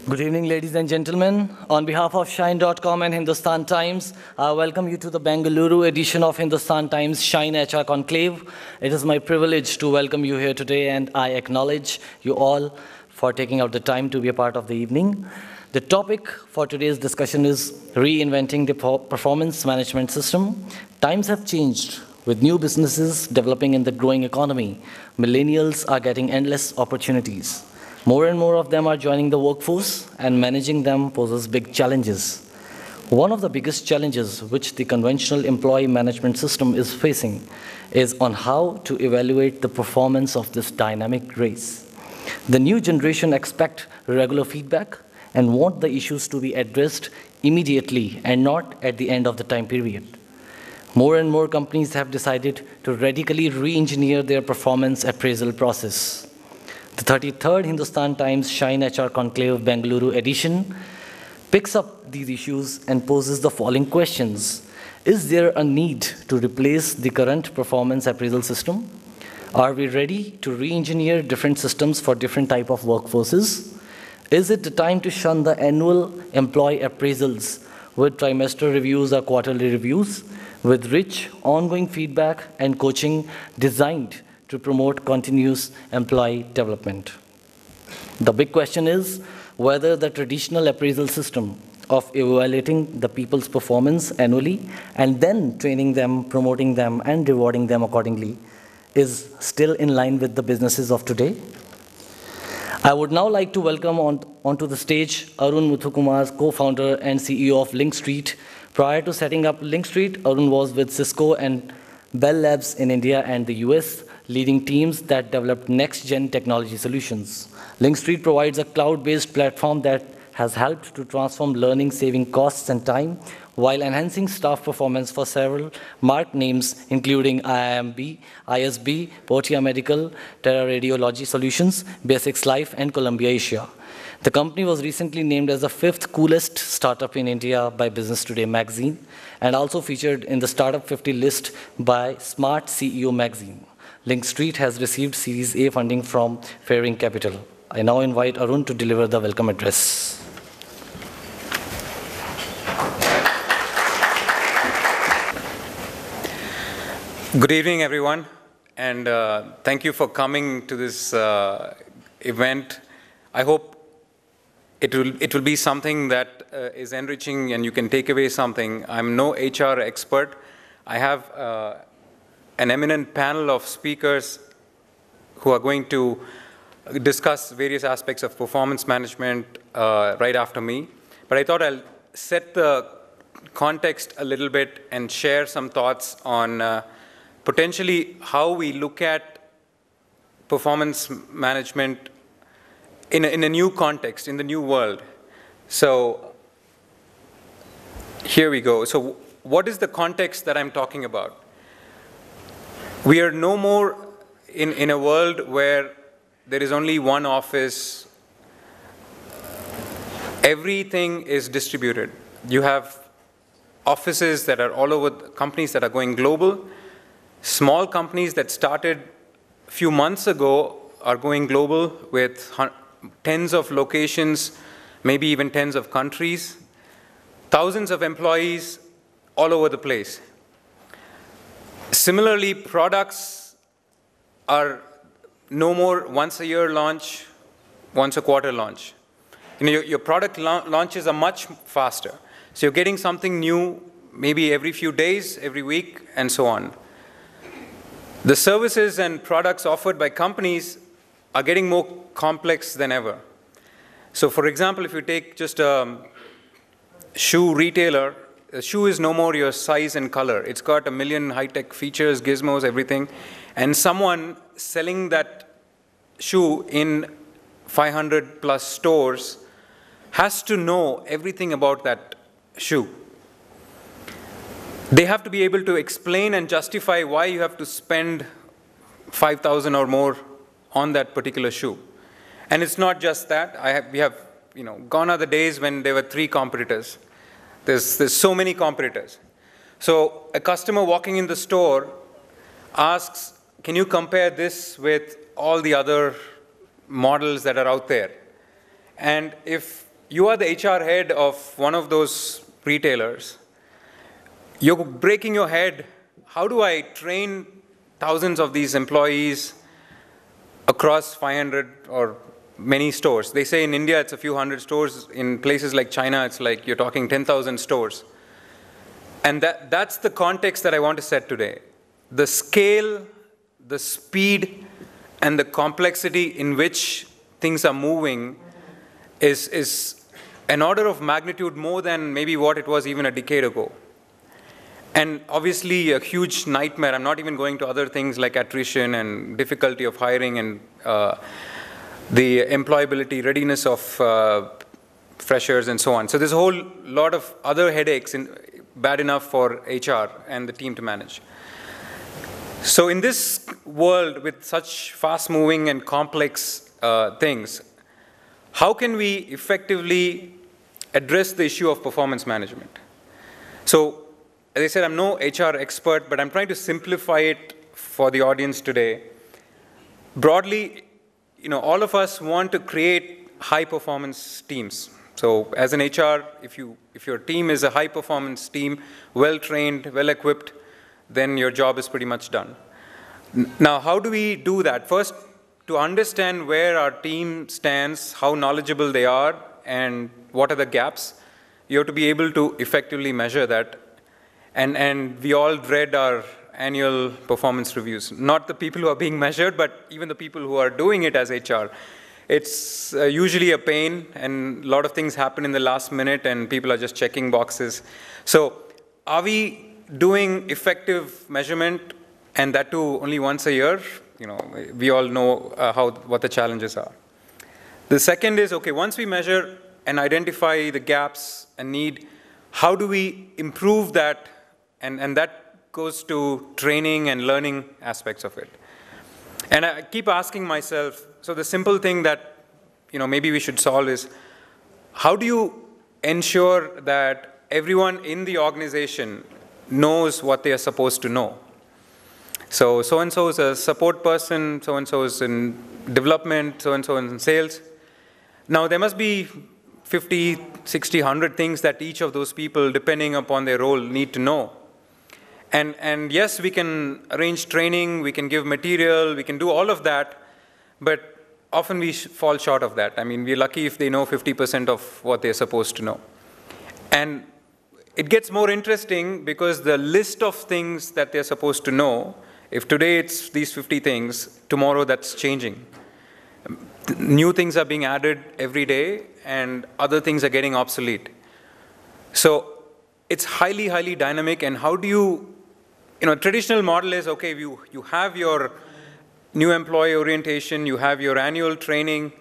Good evening, ladies and gentlemen. On behalf of Shine.com and Hindustan Times, I welcome you to the Bengaluru edition of Hindustan Times Shine HR Conclave. It is my privilege to welcome you here today, and I acknowledge you all for taking out the time to be a part of the evening. The topic for today's discussion is reinventing the performance management system. Times have changed. With new businesses developing in the growing economy, millennials are getting endless opportunities. More and more of them are joining the workforce, and managing them poses big challenges. One of the biggest challenges which the conventional employee management system is facing is on how to evaluate the performance of this dynamic race. The new generation expect regular feedback and want the issues to be addressed immediately and not at the end of the time period. More and more companies have decided to radically re-engineer their performance appraisal process. The 33rd Hindustan Times Shine HR Conclave Bengaluru edition picks up these issues and poses the following questions. Is there a need to replace the current performance appraisal system? Are we ready to re-engineer different systems for different type of workforces? Is it the time to shun the annual employee appraisals with trimester reviews or quarterly reviews with rich ongoing feedback and coaching designed to promote continuous employee development? The big question is whether the traditional appraisal system of evaluating the people's performance annually and then training them, promoting them, and rewarding them accordingly is still in line with the businesses of today. I would now like to welcome onto the stage Arun Muthukumar, co-founder and CEO of Linkstreet. Prior to setting up Linkstreet, Arun was with Cisco and Bell Labs in India and the US, leading teams that developed next-gen technology solutions. Linkstreet provides a cloud-based platform that has helped to transform learning, saving costs and time, while enhancing staff performance for several marked names, including IIMB, ISB, Portia Medical, Terra Radiology Solutions, Basics Life, and Columbia Asia. The company was recently named as the 5th coolest startup in India by Business Today magazine, and also featured in the Startup 50 list by Smart CEO magazine. Linkstreet has received Series A funding from Fairing Capital. I now invite Arun to deliver the welcome address. Good evening, everyone, and thank you for coming to this event. I hope it will be something that is enriching and you can take away something. I'm no HR expert. I have an eminent panel of speakers who are going to discuss various aspects of performance management right after me. But I thought I'll set the context a little bit and share some thoughts on potentially how we look at performance management in a new context, in the new world. So here we go. So what is the context that I'm talking about? We are no more in a world where there is only one office. Everything is distributed. You have offices that are all over, companies that are going global. Small companies that started a few months ago are going global with tens of locations, maybe even tens of countries, thousands of employees all over the place. Similarly, products are no more once a year launch, once a quarter launch. Your product launches are much faster. So you're getting something new maybe every few days, every week, and so on. The services and products offered by companies are getting more complex than ever. So for example, if you take just a shoe retailer, a shoe is no more your size and color. It's got a million high-tech features, gizmos, everything. And someone selling that shoe in 500 plus stores has to know everything about that shoe. They have to be able to explain and justify why you have to spend 5,000 or more on that particular shoe. And it's not just that. We have, gone are the days when there were 3 competitors. There's so many competitors. So a customer walking in the store asks, can you compare this with all the other models that are out there? And if you are the HR head of one of those retailers. You're breaking your head. How do I train thousands of these employees across 500 or many stores? They say in India it's a few hundred stores. In places like China, it's like you're talking 10,000 stores. And that's the context that I want to set today. The scale, the speed, and the complexity in which things are moving is an order of magnitude more than maybe what it was even a decade ago. And obviously a huge nightmare. I'm not even going to other things like attrition and difficulty of hiring and the employability, readiness of freshers and so on. So there's a whole lot of other headaches bad enough for HR and the team to manage. So in this world with such fast-moving and complex things, how can we effectively address the issue of performance management? So, as I said, I'm no HR expert, but I'm trying to simplify it for the audience today. Broadly, all of us want to create high-performance teams. So, as an HR, if your team is a high-performance team, well-trained, well-equipped, then your job is pretty much done. Now, how do we do that? First, to understand where our team stands, how knowledgeable they are, and what are the gaps, you have to be able to effectively measure that. And we all dread our annual performance reviews. Not the people who are being measured, but even the people who are doing it as HR. It's usually a pain, and a lot of things happen in the last minute, and people are just checking boxes. So are we doing effective measurement, and that too only once a year? We all know what the challenges are. The second is, okay, once we measure and identify the gaps and need, how do we improve that? And that goes to training and learning aspects of it. And I keep asking myself, so the simple thing that maybe we should solve is, how do you ensure that everyone in the organization knows what they are supposed to know? So-and-so is a support person, so-and-so is in development, so-and-so is in sales. Now, there must be 50, 60, 100 things that each of those people, depending upon their role, need to know. And yes, we can arrange training, we can give material, we can do all of that, but often we fall short of that. I mean, we're lucky if they know 50% of what they're supposed to know. And it gets more interesting because the list of things that they're supposed to know, if today it's these 50 things, tomorrow that's changing. New things are being added every day, and other things are getting obsolete. So it's highly, highly dynamic, and how do you, traditional model is, okay, you have your new employee orientation, you have your annual training,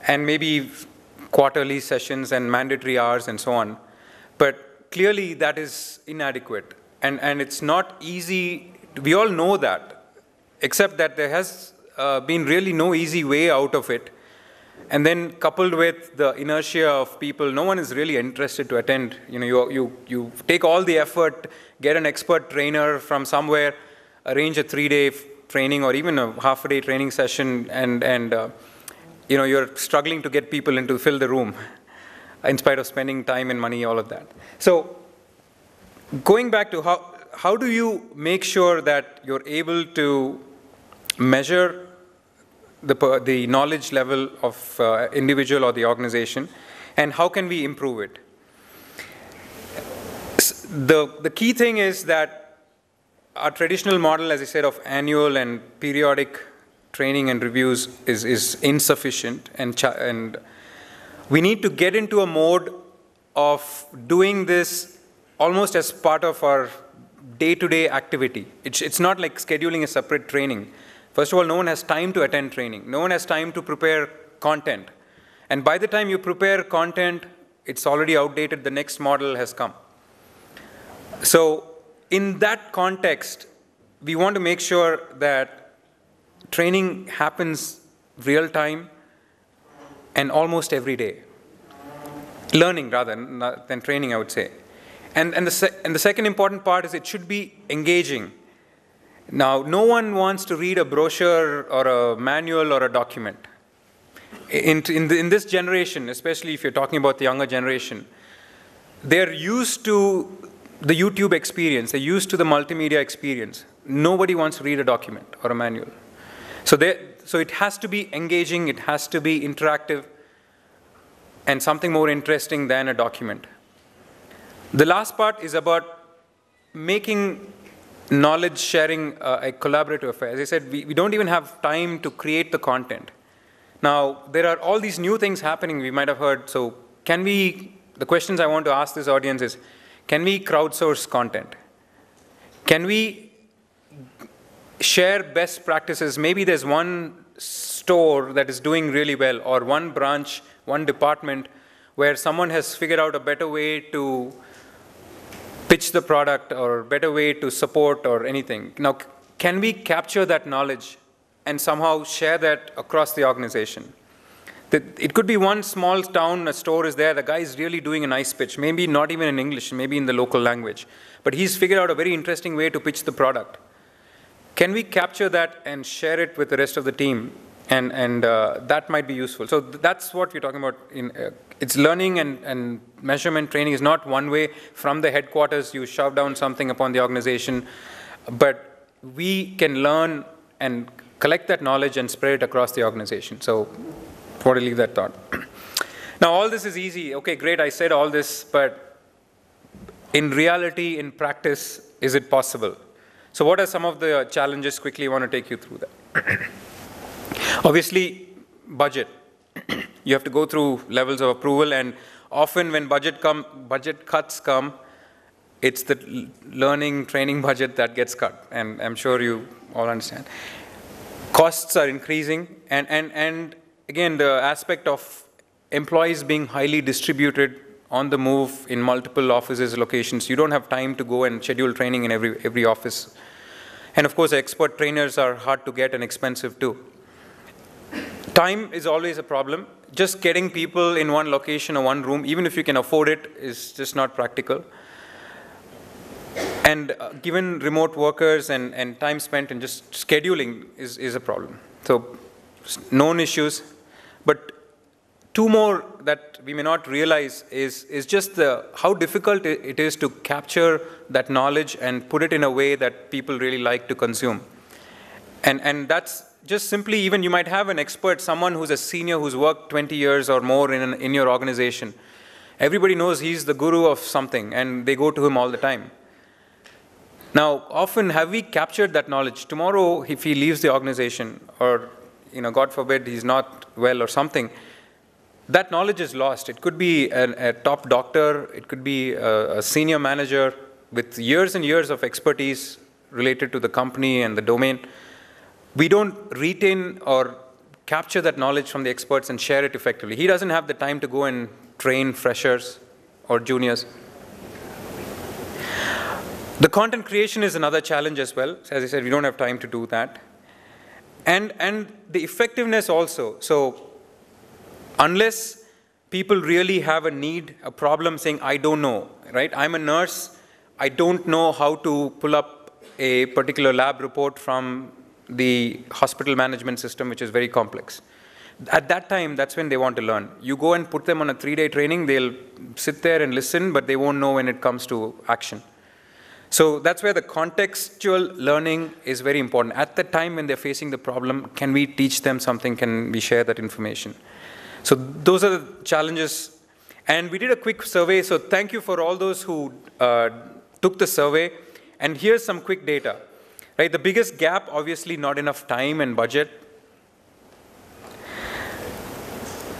and maybe quarterly sessions and mandatory hours and so on. But clearly that is inadequate, and it's not easy. We all know that, except that there has been really no easy way out of it. And then coupled with the inertia of people, no one is really interested to attend. You take all the effort, get an expert trainer from somewhere, arrange a 3-day training or even a half-a-day training session, and you're struggling to get people in to fill the room, in spite of spending time and money, all of that. So going back to how do you make sure that you're able to measure the knowledge level of individual or the organization, and how can we improve it? The key thing is that our traditional model, as I said, of annual and periodic training and reviews is insufficient, and we need to get into a mode of doing this almost as part of our day-to-day activity. It's not like scheduling a separate training. First of all, no one has time to attend training. No one has time to prepare content. And by the time you prepare content, it's already outdated. The next model has come. So in that context, we want to make sure that training happens real time and almost every day. Learning rather than training, I would say. And the second important part is it should be engaging. Now, no one wants to read a brochure or a manual or a document. in this generation, especially if you're talking about the younger generation, they're used to the YouTube experience, they're used to the multimedia experience. Nobody wants to read a document or a manual. So it has to be engaging, it has to be interactive, and something more interesting than a document. The last part is about making knowledge sharing a collaborative affair. As I said, we don't even have time to create the content. Now, there are all these new things happening we might have heard. So the questions I want to ask this audience is, can we crowdsource content? Can we share best practices? Maybe there's one store that is doing really well, or one branch, one department, where someone has figured out a better way to pitch the product or a better way to support or anything. Now, can we capture that knowledge and somehow share that across the organization? It could be one small town, a store is there, the guy is really doing a nice pitch, maybe not even in English, maybe in the local language, but he's figured out a very interesting way to pitch the product. Can we capture that and share it with the rest of the team? And that might be useful. So that's what we're talking about. It's learning and measurement training is not one way from the headquarters, you shove down something upon the organization, but we can learn and collect that knowledge and spread it across the organization. So I want to leave that thought. Now all this is easy. Okay, great, I said all this, but in reality, in practice, is it possible? So what are some of the challenges? Quickly, I want to take you through that. Obviously, budget. You have to go through levels of approval, and often when budget cuts come, it's the learning training budget that gets cut, and I'm sure you all understand. Costs are increasing, and again, the aspect of employees being highly distributed on the move in multiple offices, locations. You don't have time to go and schedule training in every office. And of course, expert trainers are hard to get and expensive too. Time is always a problem. Just getting people in one location or one room, even if you can afford it, is just not practical. And given remote workers and time spent in just scheduling is a problem. So known issues, but two more that we may not realize is just how difficult it is to capture that knowledge and put it in a way that people really like to consume. And that's just simply, even you might have an expert, someone who's a senior who's worked 20 years or more in your organization. Everybody knows he's the guru of something, and they go to him all the time. Now, often have we captured that knowledge? Tomorrow, if he leaves the organization, or God forbid, he's not well or something, that knowledge is lost. It could be a top doctor, it could be a senior manager with years and years of expertise related to the company and the domain. We don't retain or capture that knowledge from the experts and share it effectively. He doesn't have the time to go and train freshers or juniors. The content creation is another challenge as well. As I said, we don't have time to do that. And the effectiveness also. So unless people really have a need, a problem saying, I don't know, right? I'm a nurse, I don't know how to pull up a particular lab report from the hospital management system, which is very complex. At that time, that's when they want to learn. You go and put them on a 3-day training, they'll sit there and listen, but they won't know when it comes to action. So that's where the contextual learning is very important. At the time when they're facing the problem, can we teach them something? Can we share that information? So those are the challenges. And we did a quick survey, so thank you for all those who took the survey. And here's some quick data. Right, the biggest gap, obviously not enough time and budget.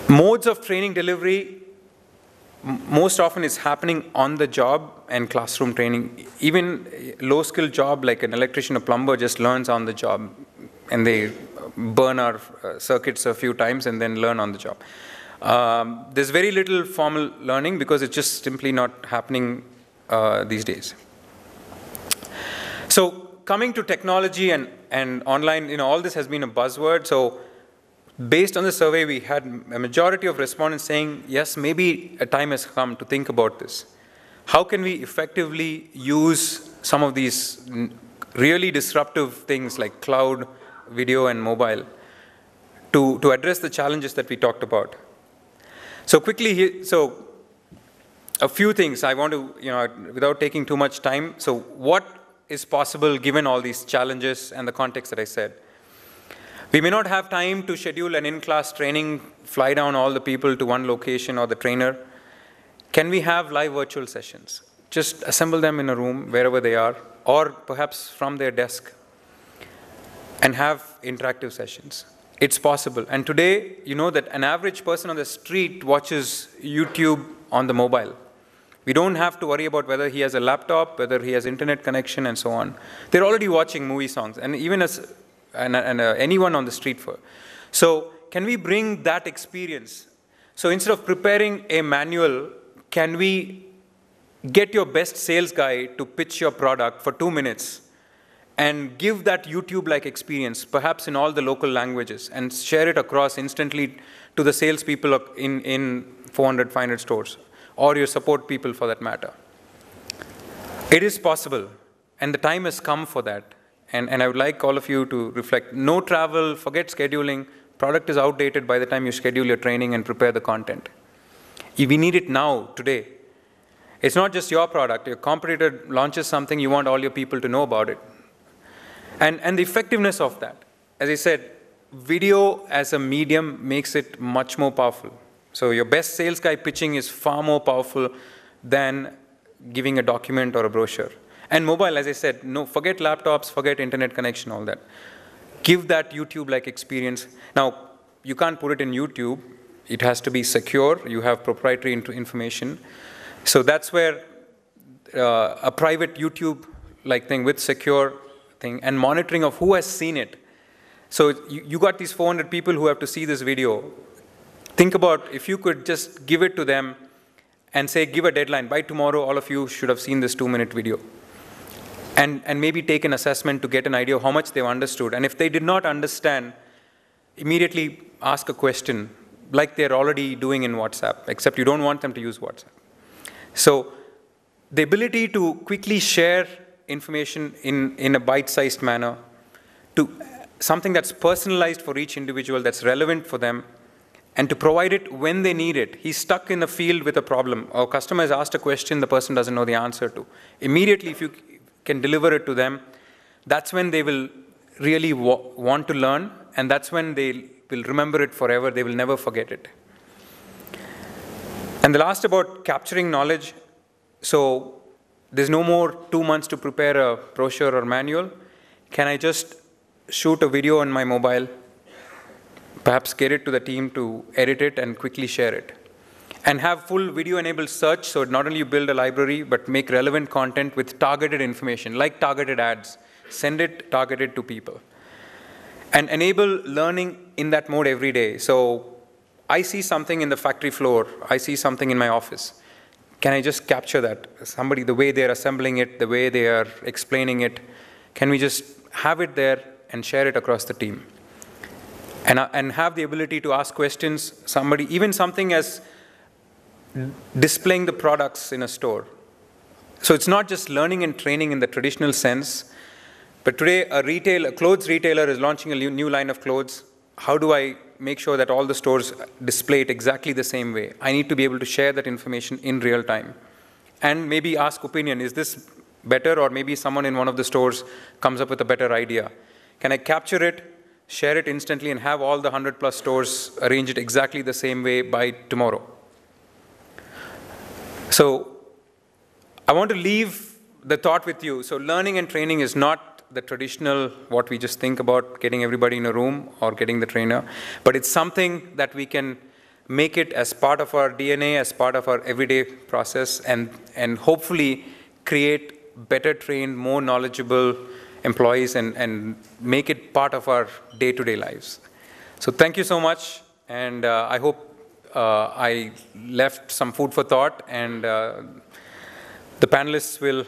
Modes of training delivery, most often is happening on the job and classroom training. Even low-skill job like an electrician or plumber just learns on the job, and they burn our circuits a few times and then learn on the job. There's very little formal learning because it's just simply not happening these days. So coming to technology and online, all this has been a buzzword. So based on the survey, we had a majority of respondents saying, yes, maybe a time has come to think about this. How can we effectively use some of these really disruptive things like cloud, video, and mobile to address the challenges that we talked about. So quickly, so a few things I want to, without taking too much time. So what is possible given all these challenges and the context that I said? We may not have time to schedule an in-class training, fly down all the people to one location or the trainer. Can we have live virtual sessions? Just assemble them in a room wherever they are, or perhaps from their desk, and have interactive sessions. It's possible. And today, you know that an average person on the street watches YouTube on the mobile. We don't have to worry about whether he has a laptop, whether he has internet connection, and so on. They're already watching movie songs, and even as anyone on the street for. So can we bring that experience? So instead of preparing a manual, can we get your best sales guy to pitch your product for 2 minutes and give that YouTube-like experience, perhaps in all the local languages, and share it across instantly to the salespeople in 400, 500 stores, or your support people for that matter? It is possible, and the time has come for that. And I would like all of you to reflect. No travel, forget scheduling. Product is outdated by the time you schedule your training and prepare the content. We need it now, today. It's not just your product. Your competitor launches something, you want all your people to know about it. And the effectiveness of that. As I said, video as a medium makes it much more powerful. So your best sales guy pitching is far more powerful than giving a document or a brochure. And mobile, as I said, no, forget laptops, forget internet connection, all that. Give that YouTube-like experience. Now, you can't put it in YouTube. It has to be secure. You have proprietary information. So that's where a private YouTube-like thing with secure thing and monitoring of who has seen it. So you got these 400 people who have to see this video. Think about if you could just give it to them and say, give a deadline. By tomorrow, all of you should have seen this 2-minute video. And maybe take an assessment to get an idea of how much they've understood. And if they did not understand, immediately ask a question like they're already doing in WhatsApp, except you don't want them to use WhatsApp. So the ability to quickly share information in a bite-sized manner, to something that's personalized for each individual, that's relevant for them, and to provide it when they need it. He's stuck in a field with a problem. Or customer has asked a question the person doesn't know the answer to. Immediately, if you can deliver it to them, that's when they will really want to learn, and that's when they will remember it forever. They will never forget it. And the last about capturing knowledge. So there's no more 2 months to prepare a brochure or manual. Can I just shoot a video on my mobile, perhaps get it to the team to edit it and quickly share it? And have full video-enabled search, so not only you build a library, but make relevant content with targeted information, like targeted ads. Send it targeted to people. And enable learning in that mode every day. So I see something in the factory floor. I see something in my office. Can I just capture that? Somebody, the way they're assembling it, the way they are explaining it, can we just have it there and share it across the team? And have the ability to ask questions. Somebody, even something as displaying the products in a store. So it's not just learning and training in the traditional sense, but today a clothes retailer is launching a new line of clothes. How do I make sure that all the stores display it exactly the same way? I need to be able to share that information in real time. And maybe ask opinion, is this better? Or maybe someone in one of the stores comes up with a better idea. Can I capture it, share it instantly, and have all the 100+ stores arrange it exactly the same way by tomorrow? So I want to leave the thought with you. So learning and training is not the traditional, what we just think about, getting everybody in a room or getting the trainer, but it's something that we can make it as part of our DNA, as part of our everyday process, and hopefully create better trained, more knowledgeable employees and make it part of our day-to-day lives. So thank you so much, and I hope I left some food for thought, and the panelists will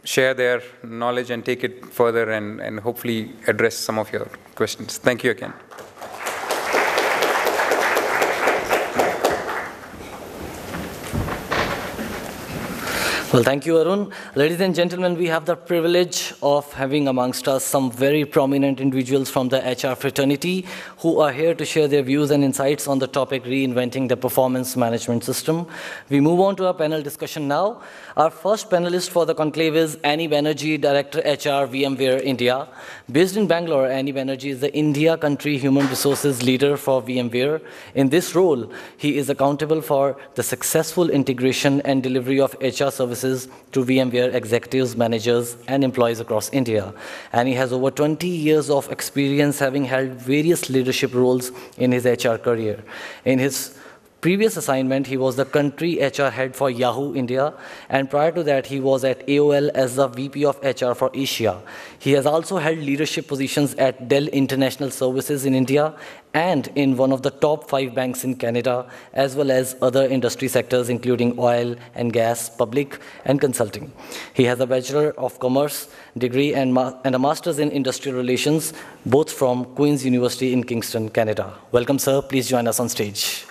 share their knowledge and take it further and hopefully address some of your questions. Thank you again. Well, thank you, Arun. Ladies and gentlemen, we have the privilege of having amongst us some very prominent individuals from the HR fraternity who are here to share their views and insights on the topic reinventing the performance management system. We move on to our panel discussion now. Our first panelist for the conclave is Annie Banerjee, Director HR, VMware India. Based in Bangalore, Annie Banerjee is the India country human resources leader for VMware. In this role, he is accountable for the successful integration and delivery of HR services to VMware executives, managers, and employees across India. And he has over 20 years of experience having held various leadership roles in his HR career. In his previous assignment, he was the country HR head for Yahoo India, and prior to that, he was at AOL as the VP of HR for Asia. He has also held leadership positions at Dell International Services in India and in one of the top 5 banks in Canada, as well as other industry sectors, including oil and gas, public, and consulting. He has a Bachelor of Commerce degree and a Master's in Industrial Relations, both from Queen's University in Kingston, Canada. Welcome, sir. Please join us on stage.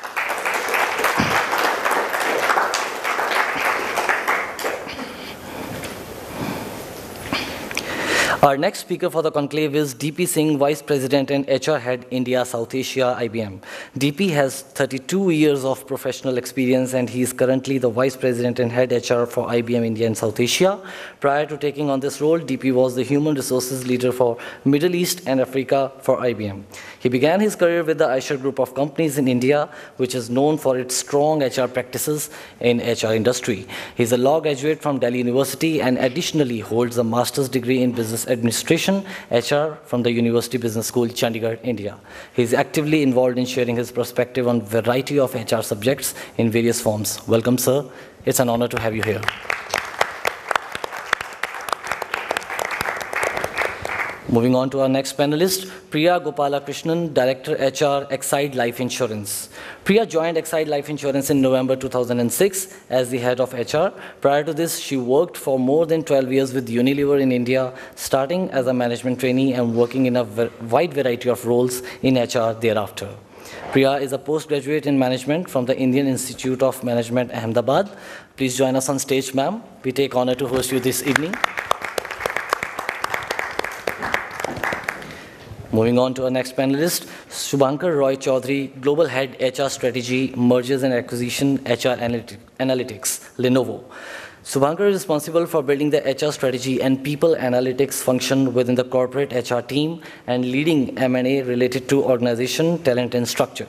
Our next speaker for the conclave is DP Singh, Vice President and HR Head, India, South Asia, IBM. DP has 32 years of professional experience, and he is currently the Vice President and Head HR for IBM India and South Asia. Prior to taking on this role, DP was the Human Resources Leader for Middle East and Africa for IBM. He began his career with the Eicher Group of companies in India, which is known for its strong HR practices in HR industry. He is a law graduate from Delhi University and additionally holds a master's degree in business administration, HR, from the University Business School, Chandigarh, India. He is actively involved in sharing his perspective on a variety of HR subjects in various forms. Welcome, sir. It's an honor to have you here. Moving on to our next panelist, Priya Gopalakrishnan, Director HR, Exide Life Insurance. Priya joined Exide Life Insurance in November 2006 as the head of HR. Prior to this, she worked for more than 12 years with Unilever in India, starting as a management trainee and working in a wide variety of roles in HR thereafter. Priya is a postgraduate in management from the Indian Institute of Management, Ahmedabad. Please join us on stage, ma'am. We take honor to host you this evening. Moving on to our next panelist, Shubhankar Roy Chaudhary, Global Head HR Strategy, Mergers and Acquisition, HR Analytics, Lenovo. Shubhankar is responsible for building the HR strategy and people analytics function within the corporate HR team and leading M&A related to organization, talent, and structure.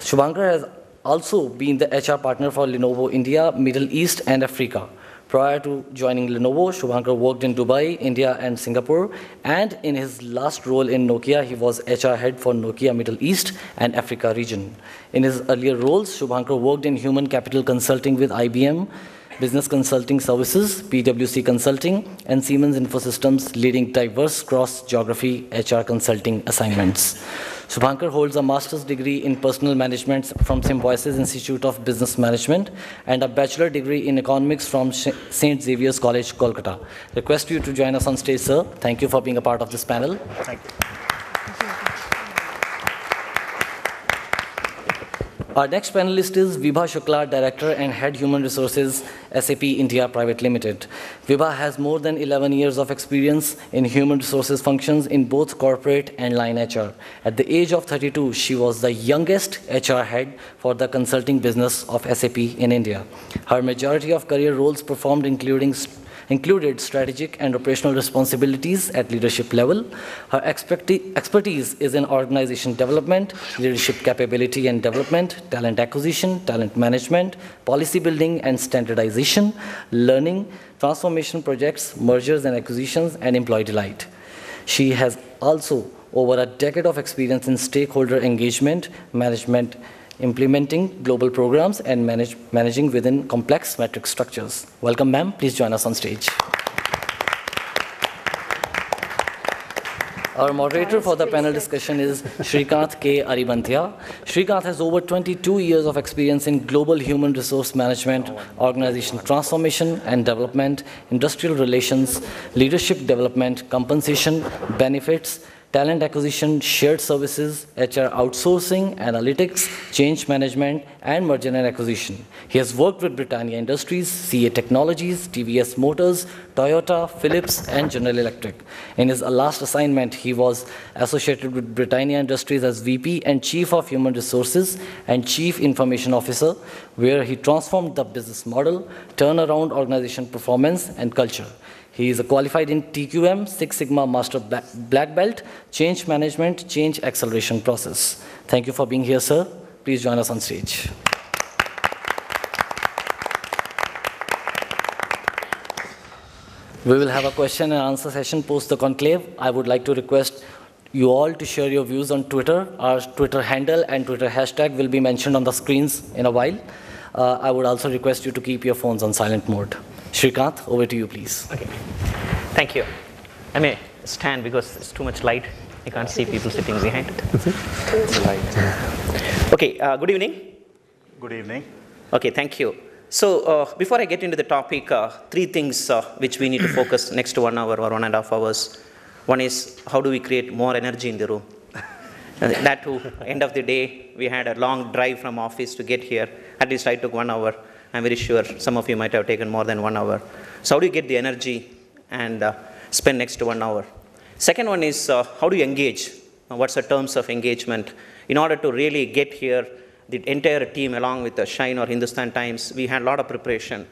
Shubhankar has also been the HR partner for Lenovo India, Middle East, and Africa. Prior to joining Lenovo, Shubhankar worked in Dubai, India, and Singapore, and in his last role in Nokia, he was HR head for Nokia Middle East and Africa region. In his earlier roles, Shubhankar worked in human capital consulting with IBM, Business Consulting Services, PwC Consulting, and Siemens Infosystems, leading diverse cross-geography HR consulting assignments. Shubhankar holds a master's degree in personal management from Symbiosis Institute of Business Management and a bachelor degree in economics from St. Xavier's College, Kolkata. Request you to join us on stage, sir. Thank you for being a part of this panel. Thank you. Our next panelist is Vibha Shukla, Director and Head Human Resources, SAP India Private Limited. Vibha has more than 11 years of experience in human resources functions in both corporate and line HR. At the age of 32, she was the youngest HR head for the consulting business of SAP in India. Her majority of career roles performed included strategic and operational responsibilities at leadership level. Her expertise is in organization development, leadership capability and development, talent acquisition, talent management, policy building and standardization, learning, transformation projects, mergers and acquisitions, and employee delight. She has also over a decade of experience in stakeholder engagement, management, implementing global programs, and managing within complex metric structures. Welcome, ma'am. Please join us on stage. Our moderator for the panel discussion is Srikanth K. Aribanthia. Srikanth has over 22 years of experience in global human resource management, organization transformation and development, industrial relations, leadership development, compensation, benefits, talent acquisition, shared services, HR outsourcing, analytics, change management, and merger and acquisition. He has worked with Britannia Industries, CA Technologies, TVS Motors, Toyota, Philips, and General Electric. In his last assignment, he was associated with Britannia Industries as VP and Chief of Human Resources and Chief Information Officer, where he transformed the business model, turned around organization performance, and culture. He is qualified in TQM, Six Sigma Master Black Belt, Change Management, Change Acceleration Process. Thank you for being here, sir. Please join us on stage. We will have a question and answer session post the conclave. I would like to request you all to share your views on Twitter. Our Twitter handle and Twitter hashtag will be mentioned on the screens in a while. I would also request you to keep your phones on silent mode. Shrikant, over to you, please. Okay. Thank you. I may stand because it's too much light. I can't see people sitting behind. Okay, good evening. Good evening. Okay, thank you. So before I get into the topic, three things which we need to focus next 1 hour or 1.5 hours. One is, how do we create more energy in the room? That too, end of the day, we had a long drive from office to get here. At least I took 1 hour. I'm very sure some of you might have taken more than 1 hour. So how do you get the energy and spend next 1 hour? Second one is, how do you engage? What's the terms of engagement? In order to really get here, the entire team along with the Shine or Hindustan Times, we had a lot of preparation.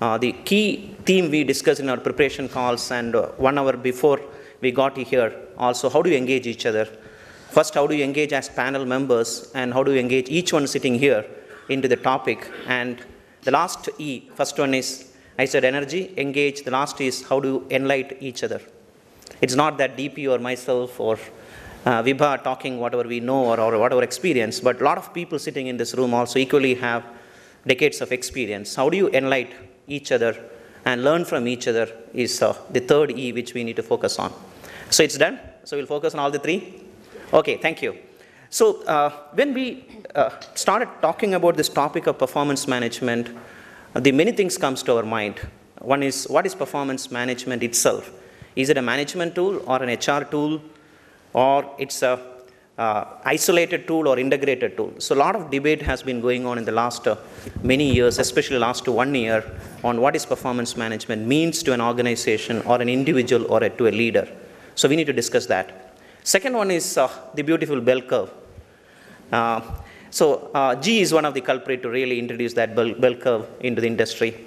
The key theme we discussed in our preparation calls and 1 hour before we got here, also how do you engage each other? First, how do you engage as panel members and how do you engage each one sitting here into the topic? And the last E, first one is, I said energy, engage. The last is, how do you enlighten each other? It's not that DP or myself or Vibha talking whatever we know or whatever experience, but a lot of people sitting in this room also equally have decades of experience. How do you enlighten each other and learn from each other is the third E which we need to focus on. So it's done. So we'll focus on all the three. Okay, thank you. So when we started talking about this topic of performance management, the many things comes to our mind. One is, what is performance management itself? Is it a management tool or an HR tool, or it's a isolated tool or integrated tool? So a lot of debate has been going on in the last many years, especially last 1 year, on what is performance management means to an organization or an individual or to a leader. So we need to discuss that. Second one is the beautiful bell curve. G is one of the culprits to really introduce that bell curve into the industry.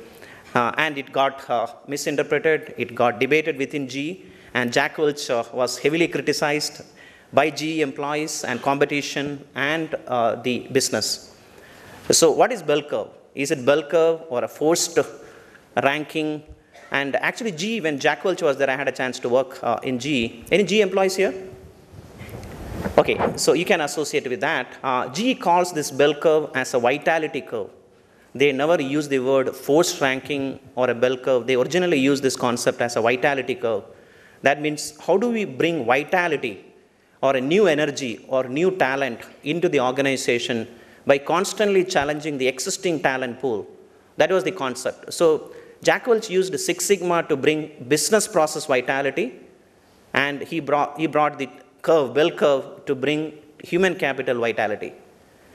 And it got misinterpreted, it got debated within G, and Jack Welch was heavily criticized by GE employees and competition and the business. So what is bell curve? Is it bell curve or a forced ranking? And actually GE, when Jack Welch was there, I had a chance to work in GE. Any GE employees here? Okay, so you can associate with that. GE calls this bell curve as a vitality curve. They never use the word forced ranking or a bell curve. They originally used this concept as a vitality curve. That means, how do we bring vitality or a new energy or new talent into the organization by constantly challenging the existing talent pool? That was the concept. So Jack Welch used Six Sigma to bring business process vitality, and he brought the curve, bell curve, to bring human capital vitality.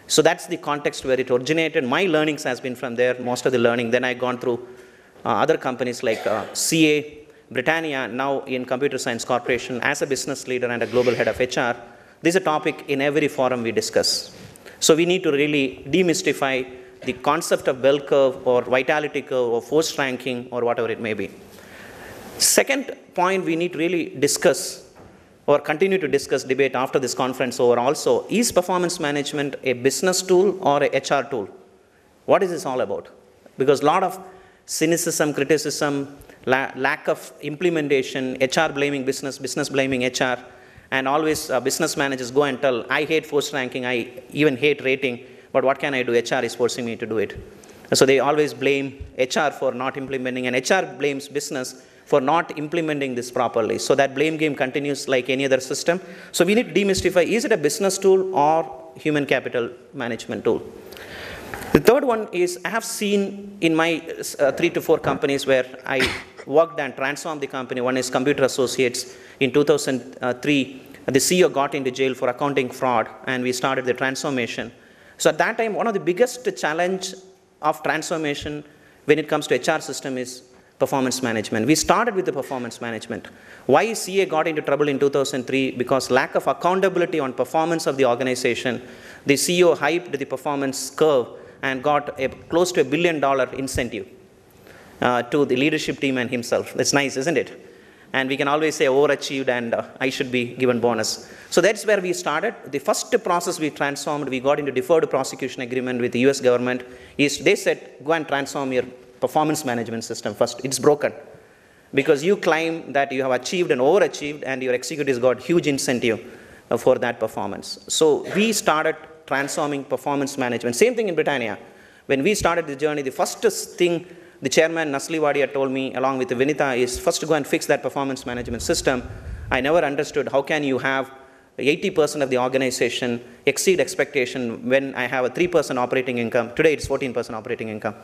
So that's the context where it originated. My learnings has been from there, most of the learning. Then I gone through other companies like CA, Britannia, now in Computer Science Corporation as a business leader and a global head of HR. This is a topic in every forum we discuss. So we need to really demystify the concept of bell curve or vitality curve or forced ranking or whatever it may be. Second point we need to really discuss or continue to discuss, debate after this conference over also, is performance management a business tool or a HR tool? What is this all about? Because a lot of cynicism, criticism, lack of implementation, HR blaming business, business blaming HR, and always business managers go and tell, I hate forced ranking, I even hate rating, but what can I do? HR is forcing me to do it. So they always blame HR for not implementing, and HR blames business for not implementing this properly. So that blame game continues like any other system. So we need to demystify, is it a business tool or human capital management tool? The third one is, I have seen in my 3 to 4 companies where I worked and transformed the company. One is Computer Associates. In 2003, the CEO got into jail for accounting fraud, and we started the transformation. So at that time, one of the biggest challenge of transformation when it comes to HR system is performance management. We started with the performance management. Why CA got into trouble in 2003? Because lack of accountability on performance of the organization. The CEO hyped the performance curve and got close to $1 billion incentive to the leadership team and himself. That's nice, isn't it? And we can always say overachieved and I should be given bonus. So that's where we started. The first process we transformed, we got into deferred prosecution agreement with the US government, is they said, go and transform your performance management system first. It's broken. Because you claim that you have achieved and overachieved and your executives got huge incentive for that performance. So we started transforming performance management. Same thing in Britannia. When we started the journey, the first thing the chairman, Nasli Wadia, told me, along with Vinita, is first to go and fix that performance management system. I never understood how can you have 80% of the organization exceed expectation when I have a 3% operating income. Today it's 14% operating income.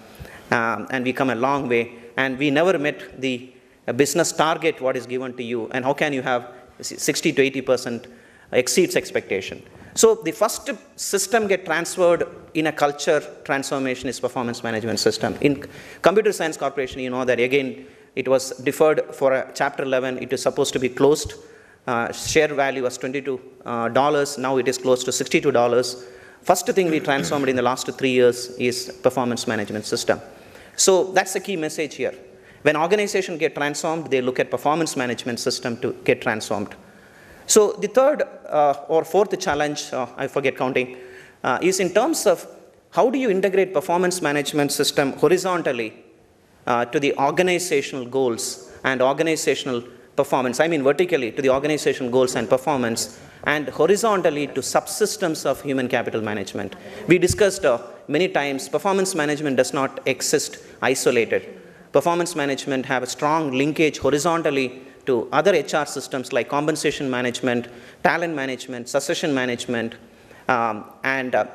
And we come a long way. And we never met the business target what is given to you. And how can you have 60 to 80% exceeds expectation? So the first system get transferred in a culture transformation is performance management system. In Computer Science Corporation, you know that again, it was deferred for a Chapter 11. It is supposed to be closed. Share value was $22. Now it is close to $62. First thing we transformed in the last 3 years is performance management system. So that's the key message here. When organizations get transformed, they look at performance management system to get transformed. So the third or fourth challenge, I forget counting, is in terms of how do you integrate performance management system horizontally to the organizational goals and organizational performance. I mean vertically to the organizational goals and performance, and horizontally to subsystems of human capital management. We discussed many times, performance management does not exist isolated. Performance management have a strong linkage horizontally to other HR systems like compensation management, talent management, succession management, and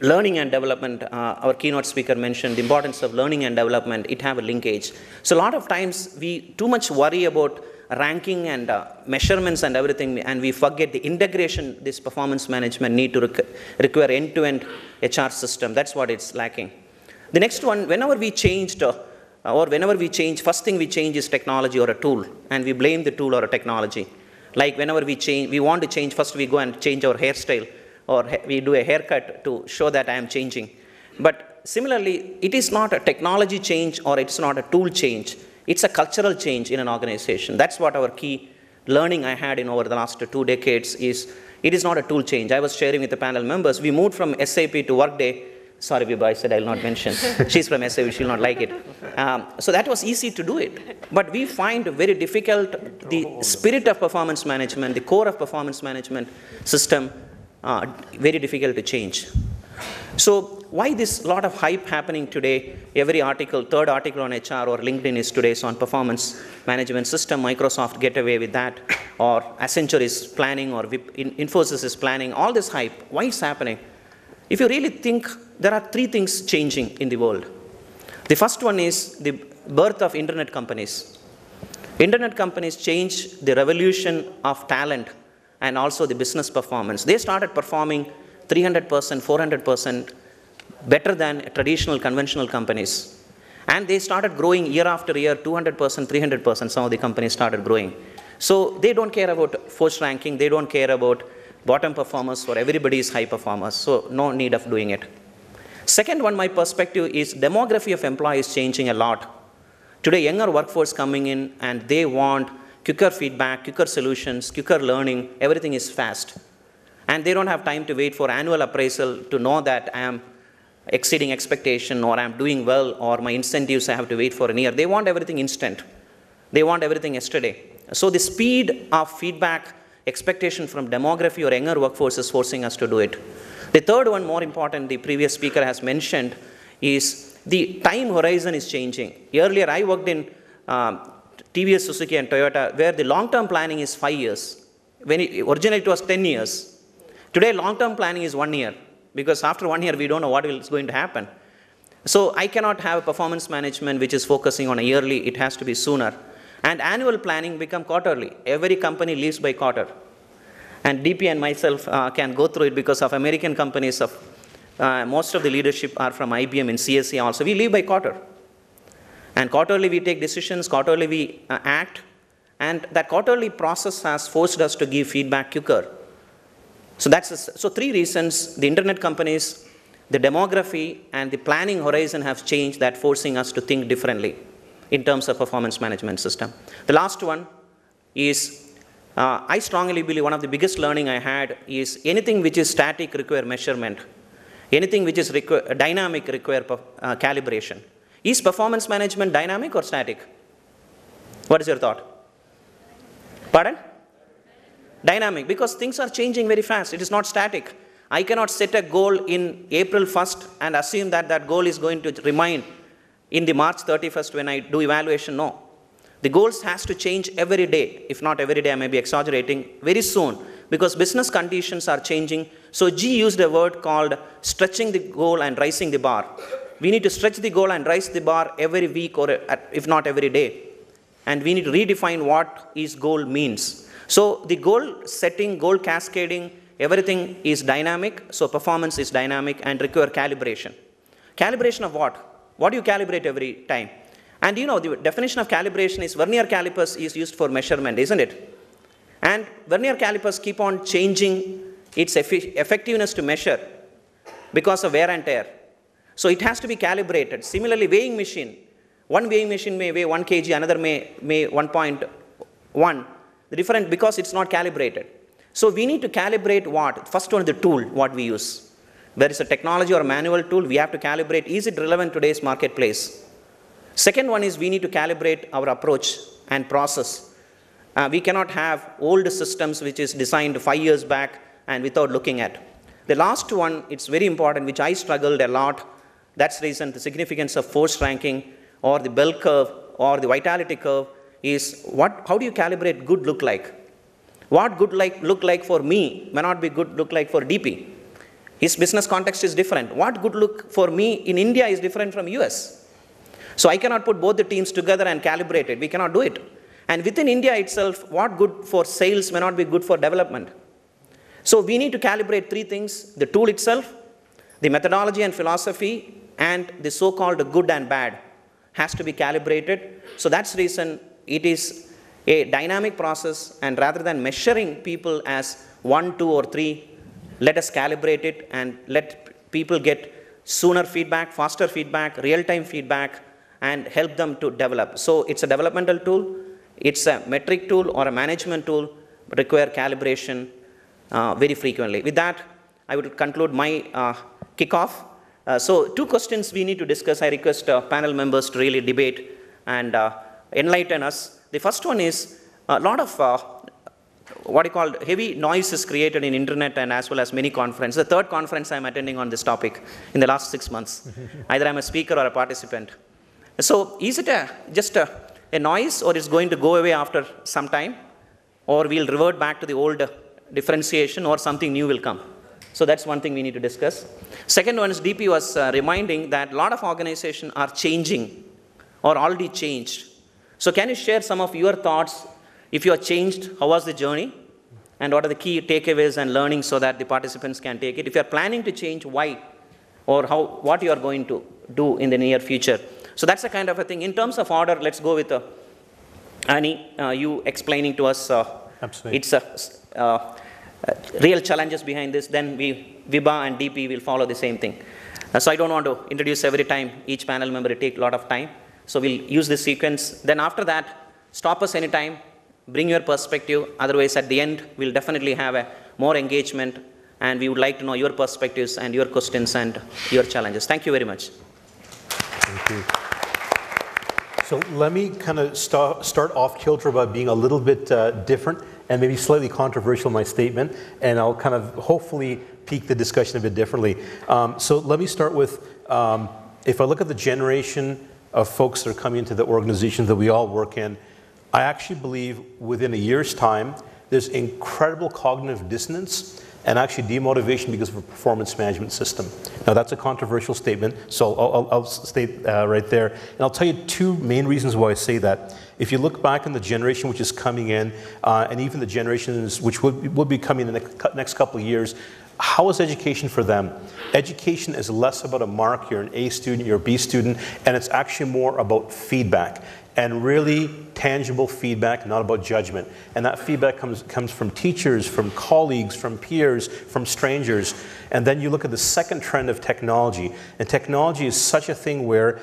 learning and development. Our keynote speaker mentioned the importance of learning and development. It have a linkage. So a lot of times we too much worry about ranking and measurements and everything, and we forget the integration this performance management need to require end-to-end HR system. That's what it's lacking. The next one, whenever we changed first thing we change is technology or a tool, and we blame the tool or a technology. Like whenever we want to change, first we go and change our hairstyle, or we do a haircut to show that I am changing. But similarly, it is not a technology change or it's not a tool change. It's a cultural change in an organization. That's what our key learning I had in over the last 2 decades is, it is not a tool change. I was sharing with the panel members, we moved from SAP to Workday. Sorry, Biba, I said I will not mention. She's from SAP, she will not like it. So that was easy to do it. But we find very difficult the spirit of performance management, the core of performance management system, very difficult to change. So why this lot of hype happening today? Every article, third article on HR or LinkedIn is today's on performance management system. Microsoft get away with that, or Accenture is planning, or Infosys is planning. All this hype, why it's happening? If you really think, there are 3 things changing in the world. The first one is the birth of internet companies. Internet companies changed the revolution of talent and also the business performance. They started performing 300%, 400% better than traditional conventional companies. And they started growing year after year, 200%, 300%, some of the companies started growing. So they don't care about force ranking, they don't care about bottom performers, for everybody is high performers, so no need of doing it. Second one, my perspective is demography of employees changing a lot. Today, younger workforce coming in and they want quicker feedback, quicker solutions, quicker learning, everything is fast. And they don't have time to wait for annual appraisal to know that I am exceeding expectation or I am doing well or my incentives I have to wait for a year. They want everything instant. They want everything yesterday. So the speed of feedback, expectation from demography or younger workforce is forcing us to do it. The third one, more important, the previous speaker has mentioned, is the time horizon is changing. Earlier, I worked in TVS, Suzuki, and Toyota, where the long-term planning is 5 years. Originally, it was 10 years. Today, long-term planning is 1 year, because after 1 year, we don't know what is going to happen. So I cannot have a performance management which is focusing on a yearly. It has to be sooner. And annual planning become quarterly. Every company lives by quarter. And DP and myself can go through it because of American companies. Most of the leadership are from IBM and CSE also. We live by quarter. And quarterly we take decisions, quarterly we act. And that quarterly process has forced us to give feedback quicker. So so 3 reasons: the internet companies, the demography, and the planning horizon have changed, that forcing us to think differently in terms of performance management system. The last one is, I strongly believe one of the biggest learning I had is anything which is static require measurement. Anything which is dynamic require calibration. Is performance management dynamic or static? What is your thought? Pardon? Dynamic, because things are changing very fast. It is not static. I cannot set a goal in April 1st and assume that that goal is going to remain in the March 31st when I do evaluation. No. The goals has to change every day. If not every day, I may be exaggerating, very soon, because business conditions are changing. So G used a word called stretching the goal and raising the bar. We need to stretch the goal and raise the bar every week, or if not every day. And we need to redefine what is goal means. So the goal setting, goal cascading, everything is dynamic. So performance is dynamic and require calibration. Calibration of what? What do you calibrate every time? And you know, the definition of calibration is vernier calipers is used for measurement, isn't it? And vernier calipers keep on changing its effectiveness to measure because of wear and tear. So it has to be calibrated. Similarly, weighing machine. One weighing machine may weigh 1 kg, another may 1.1. The different because it's not calibrated. So we need to calibrate what? First one, the tool, what we use. There is a technology or a manual tool, we have to calibrate. Is it relevant to today's marketplace? Second one is we need to calibrate our approach and process. We cannot have old systems which is designed 5 years back and without looking at. The last one, it's very important, which I struggled a lot. That's the reason the significance of force ranking or the bell curve or the vitality curve is how do you calibrate good look like? What good look like for me may not be good look like for DP. His business context is different. What good look for me in India is different from US. So I cannot put both the teams together and calibrate it. We cannot do it. And within India itself, what good for sales may not be good for development. So we need to calibrate 3 things: the tool itself, the methodology and philosophy, and the so-called good and bad has to be calibrated. So that's the reason it is a dynamic process, and rather than measuring people as 1, 2, or 3, let us calibrate it and let people get sooner feedback, faster feedback, real-time feedback, and help them to develop. So it's a developmental tool, it's a metric tool or a management tool, but require calibration very frequently. With that, I would conclude my kickoff. So 2 questions we need to discuss. I request panel members to really debate and enlighten us. The first one is a lot of what you call heavy noise is created in internet and as well as many conferences. The 3rd conference I'm attending on this topic in the last 6 months. Either I'm a speaker or a participant. So is it just a noise, or is going to go away after some time, or we'll revert back to the old differentiation, or something new will come? So that's one thing we need to discuss. Second one is DP was reminding that a lot of organizations are changing or already changed. So can you share some of your thoughts? If you are changed, how was the journey? And what are the key takeaways and learnings so that the participants can take it? If you are planning to change, why? Or what you are going to do in the near future? So that's the kind of a thing. In terms of order, let's go with Annie, you explaining to us. Absolutely. It's real challenges behind this. Then Vibha and DP will follow the same thing. So I don't want to introduce every time. Each panel member will take a lot of time. So we'll use this sequence. Then after that, stop us anytime. Bring your perspective. Otherwise, at the end, we'll definitely have more engagement. And we would like to know your perspectives and your questions and your challenges. Thank you very much. Thank you. So let me kind of start off kilter by being a little bit different and maybe slightly controversial in my statement, and I'll kind of hopefully peak the discussion a bit differently. So let me start with, if I look at the generation of folks that are coming into the organizations that we all work in, I actually believe within a year's time, there's incredible cognitive dissonance and actually demotivation because of a performance management system. Now that's a controversial statement, so I'll state right there. And I'll tell you two main reasons why I say that. If you look back in the generation which is coming in, and even the generations which will be coming in the next couple of years, how is education for them? Education is less about a mark, you're an A student, you're a B student, and it's actually more about feedback. And really tangible feedback, not about judgment. And that feedback comes from teachers, from colleagues, from peers, from strangers. And then you look at the second trend of technology. And technology is such a thing where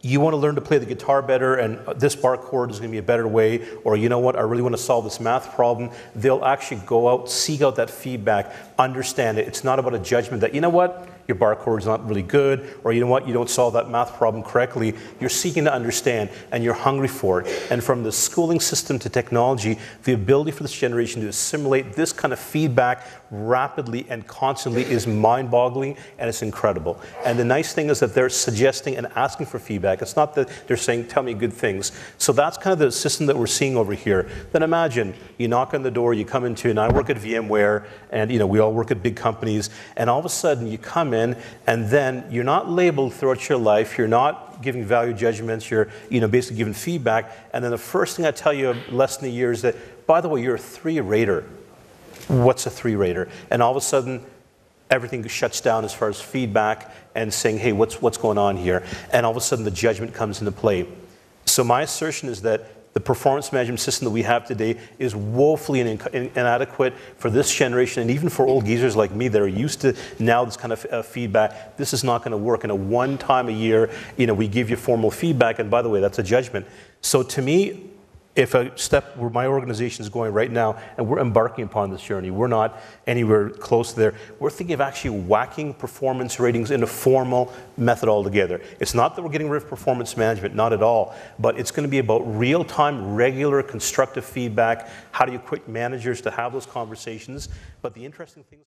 you want to learn to play the guitar better, and this bar chord is going to be a better way, or you know what, I really want to solve this math problem. They'll actually go out, seek out that feedback, understand it. It's not about a judgment that, you know what, your bar chord's not really good, or you know what, you don't solve that math problem correctly. You're seeking to understand, and you're hungry for it. And from the schooling system to technology, the ability for this generation to assimilate this kind of feedback rapidly and constantly is mind-boggling, and it's incredible. And the nice thing is that they're suggesting and asking for feedback. It's not that they're saying, tell me good things. So that's kind of the system that we're seeing over here. Then imagine, you knock on the door, you come into, and I work at VMware, and we all work at big companies, and all of a sudden you come in, and then you're not labeled throughout your life, you're not giving value judgments, you're basically giving feedback, and then the first thing I tell you less than a year is that, by the way, you're a 3-rater. What's a 3-rater? And all of a sudden, everything shuts down as far as feedback and saying, hey, what's going on here? And all of a sudden, the judgment comes into play. So my assertion is that the performance management system that we have today is woefully inadequate for this generation, and even for old geezers like me that are used to now this kind of feedback. This is not going to work. In a one time a year, we give you formal feedback, and by the way, that's a judgment. So to me, if a step where my organization is going right now, and we're embarking upon this journey, we're not anywhere close there. We're thinking of actually whacking performance ratings in a formal method altogether. It's not that we're getting rid of performance management, not at all, but it's going to be about real-time, regular, constructive feedback. How do you equip managers to have those conversations? But the interesting thing